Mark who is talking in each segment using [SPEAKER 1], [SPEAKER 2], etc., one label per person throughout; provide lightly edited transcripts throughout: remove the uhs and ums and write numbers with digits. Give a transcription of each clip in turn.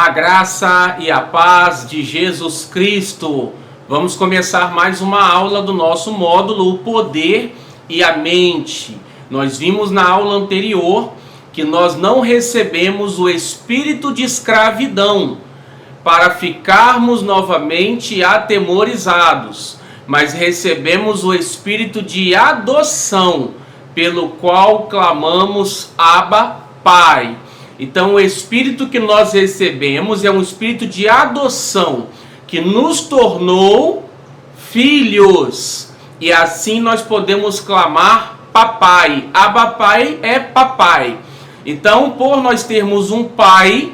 [SPEAKER 1] A graça e a paz de Jesus Cristo. Vamos começar mais uma aula do nosso módulo, o poder e a mente. Nós vimos na aula anterior que nós não recebemos o espírito de escravidão para ficarmos novamente atemorizados, mas recebemos o espírito de adoção, pelo qual clamamos Abba, Pai. Então o espírito que nós recebemos é um espírito de adoção, que nos tornou filhos. E assim nós podemos clamar papai. Abba, Pai é papai. Então, por nós termos um pai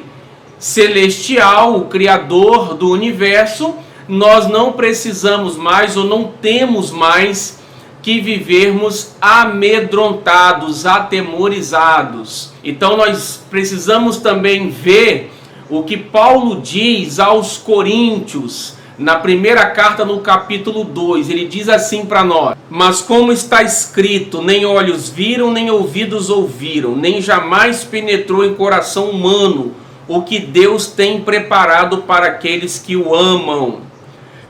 [SPEAKER 1] celestial, o criador do universo, nós não precisamos mais ou não temos mais que vivermos amedrontados, atemorizados. Então nós precisamos também ver o que Paulo diz aos Coríntios, na primeira carta no capítulo 2, ele diz assim para nós: mas como está escrito, nem olhos viram, nem ouvidos ouviram, nem jamais penetrou em coração humano o que Deus tem preparado para aqueles que o amam.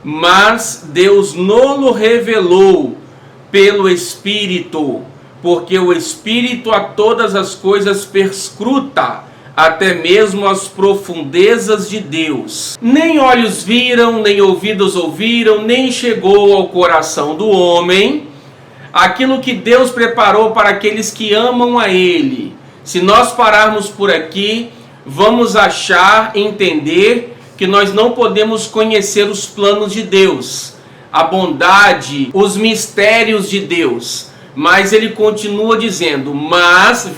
[SPEAKER 1] Mas Deus não revelou pelo Espírito, porque o Espírito a todas as coisas perscruta, até mesmo as profundezas de Deus. Nem olhos viram, nem ouvidos ouviram, nem chegou ao coração do homem aquilo que Deus preparou para aqueles que amam a Ele. Se nós pararmos por aqui, vamos entender que nós não podemos conhecer os planos de Deus, a bondade, os mistérios de Deus. Mas ele continua dizendo, mas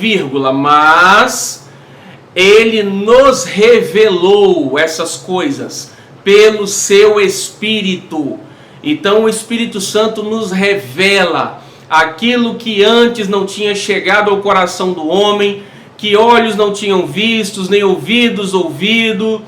[SPEAKER 1] ele nos revelou essas coisas pelo seu Espírito. Então o Espírito Santo nos revela aquilo que antes não tinha chegado ao coração do homem, que olhos não tinham vistos, nem ouvidos ouvido.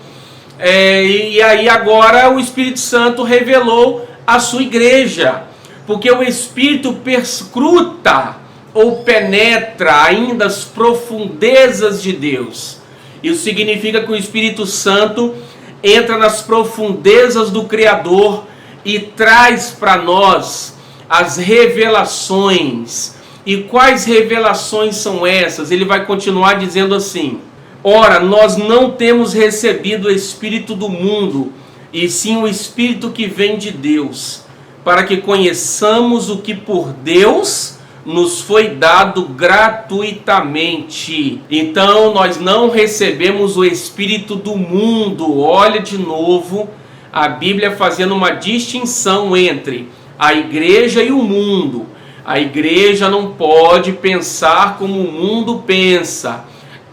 [SPEAKER 1] E aí agora o Espírito Santo revelou a sua igreja, porque o Espírito perscruta ou penetra ainda as profundezas de Deus. Isso significa que o Espírito Santo entra nas profundezas do Criador e traz para nós as revelações. E quais revelações são essas? Ele vai continuar dizendo assim: ora, nós não temos recebido o Espírito do mundo, e sim o Espírito que vem de Deus, para que conheçamos o que por Deus nos foi dado gratuitamente. Então nós não recebemos o Espírito do mundo. Olha de novo a Bíblia fazendo uma distinção entre a igreja e o mundo. A igreja não pode pensar como o mundo pensa,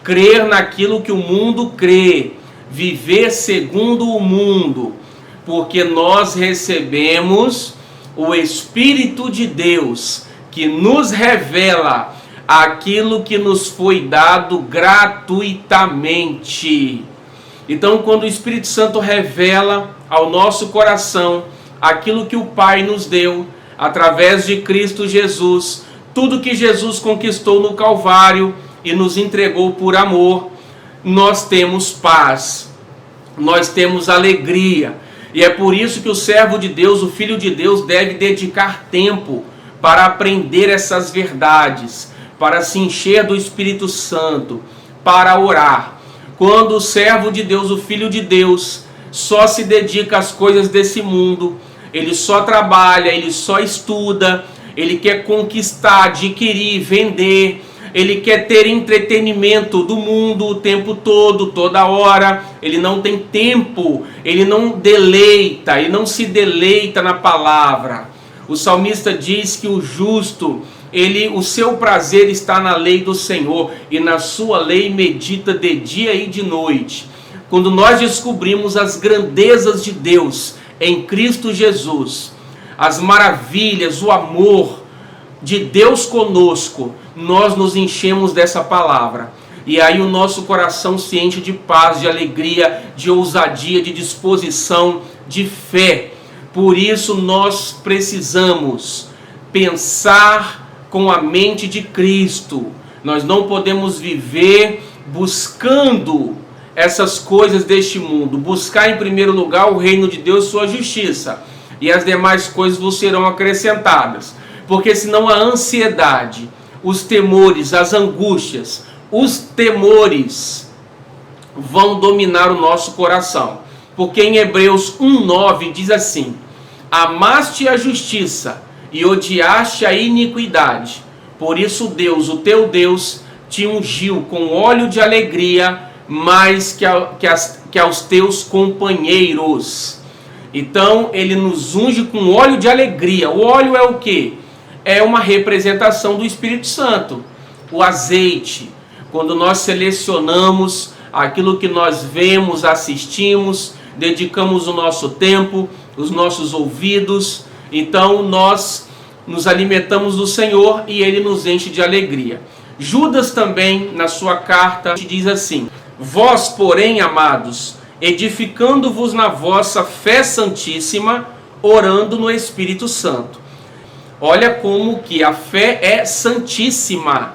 [SPEAKER 1] crer naquilo que o mundo crê, viver segundo o mundo, porque nós recebemos o Espírito de Deus, que nos revela aquilo que nos foi dado gratuitamente. Então, quando o Espírito Santo revela ao nosso coração aquilo que o Pai nos deu, através de Cristo Jesus, tudo que Jesus conquistou no Calvário e nos entregou por amor, nós temos paz, nós temos alegria. E é por isso que o servo de Deus, o Filho de Deus, deve dedicar tempo para aprender essas verdades, para se encher do Espírito Santo, para orar. Quando o servo de Deus, o Filho de Deus, só se dedica às coisas desse mundo, ele só trabalha, ele só estuda, ele quer conquistar, adquirir, vender, ele quer ter entretenimento do mundo o tempo todo, toda hora. Ele não tem tempo, ele não se deleita na palavra. O salmista diz que o justo, o seu prazer está na lei do Senhor, e na sua lei medita de dia e de noite. Quando nós descobrimos as grandezas de Deus em Cristo Jesus, as maravilhas, o amor de Deus conosco, nós nos enchemos dessa palavra. E aí o nosso coração se enche de paz, de alegria, de ousadia, de disposição, de fé. Por isso nós precisamos pensar com a mente de Cristo. Nós não podemos viver buscando essas coisas deste mundo. Buscar em primeiro lugar o reino de Deus e sua justiça, e as demais coisas vos serão acrescentadas. Porque senão a ansiedade, os temores, as angústias, os temores vão dominar o nosso coração. Porque em Hebreus 1:9 diz assim: amaste a justiça e odiaste a iniquidade. Por isso Deus, o teu Deus, te ungiu com óleo de alegria mais que aos teus companheiros. Então ele nos unge com óleo de alegria. O óleo é o quê? É uma representação do Espírito Santo. O azeite, quando nós selecionamos aquilo que nós vemos, assistimos, dedicamos o nosso tempo, os nossos ouvidos, então nós nos alimentamos do Senhor e Ele nos enche de alegria. Judas também, na sua carta, diz assim: vós, porém, amados, edificando-vos na vossa fé santíssima, orando no Espírito Santo. Olha como que a fé é santíssima.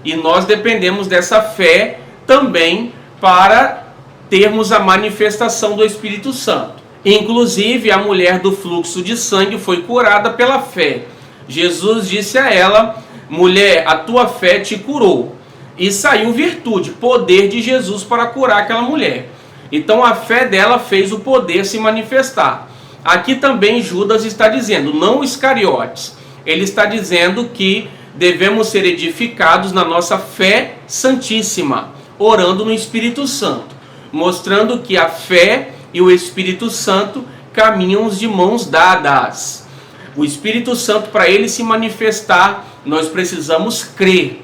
[SPEAKER 1] E nós dependemos dessa fé também para termos a manifestação do Espírito Santo. Inclusive, a mulher do fluxo de sangue foi curada pela fé. Jesus disse a ela: mulher, a tua fé te curou. E saiu virtude, poder de Jesus para curar aquela mulher. Então a fé dela fez o poder se manifestar. Aqui também Judas está dizendo, não Iscariotes. Ele está dizendo que devemos ser edificados na nossa fé santíssima, orando no Espírito Santo, mostrando que a fé e o Espírito Santo caminham de mãos dadas. O Espírito Santo, para ele se manifestar, nós precisamos crer.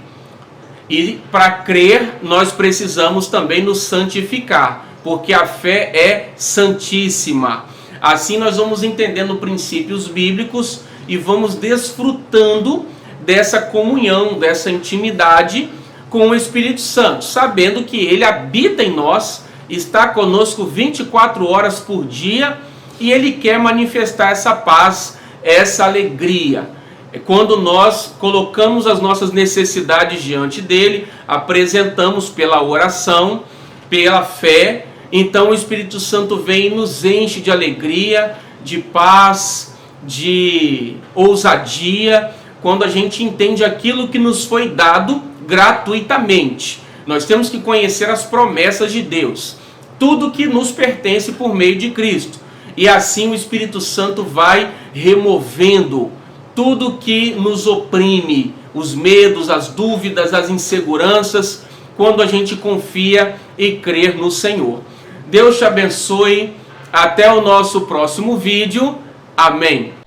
[SPEAKER 1] E para crer, nós precisamos também nos santificar, porque a fé é santíssima. Assim nós vamos entendendo princípios bíblicos e vamos desfrutando dessa comunhão, dessa intimidade com o Espírito Santo, sabendo que ele habita em nós, está conosco 24 horas por dia e ele quer manifestar essa paz, essa alegria. É quando nós colocamos as nossas necessidades diante dele, apresentamos pela oração, pela fé, então o Espírito Santo vem e nos enche de alegria, de paz, de ousadia, quando a gente entende aquilo que nos foi dado gratuitamente. Nós temos que conhecer as promessas de Deus, tudo que nos pertence por meio de Cristo. E assim o Espírito Santo vai removendo tudo que nos oprime, os medos, as dúvidas, as inseguranças, quando a gente confia e crê no Senhor. Deus te abençoe. Até o nosso próximo vídeo. Amém.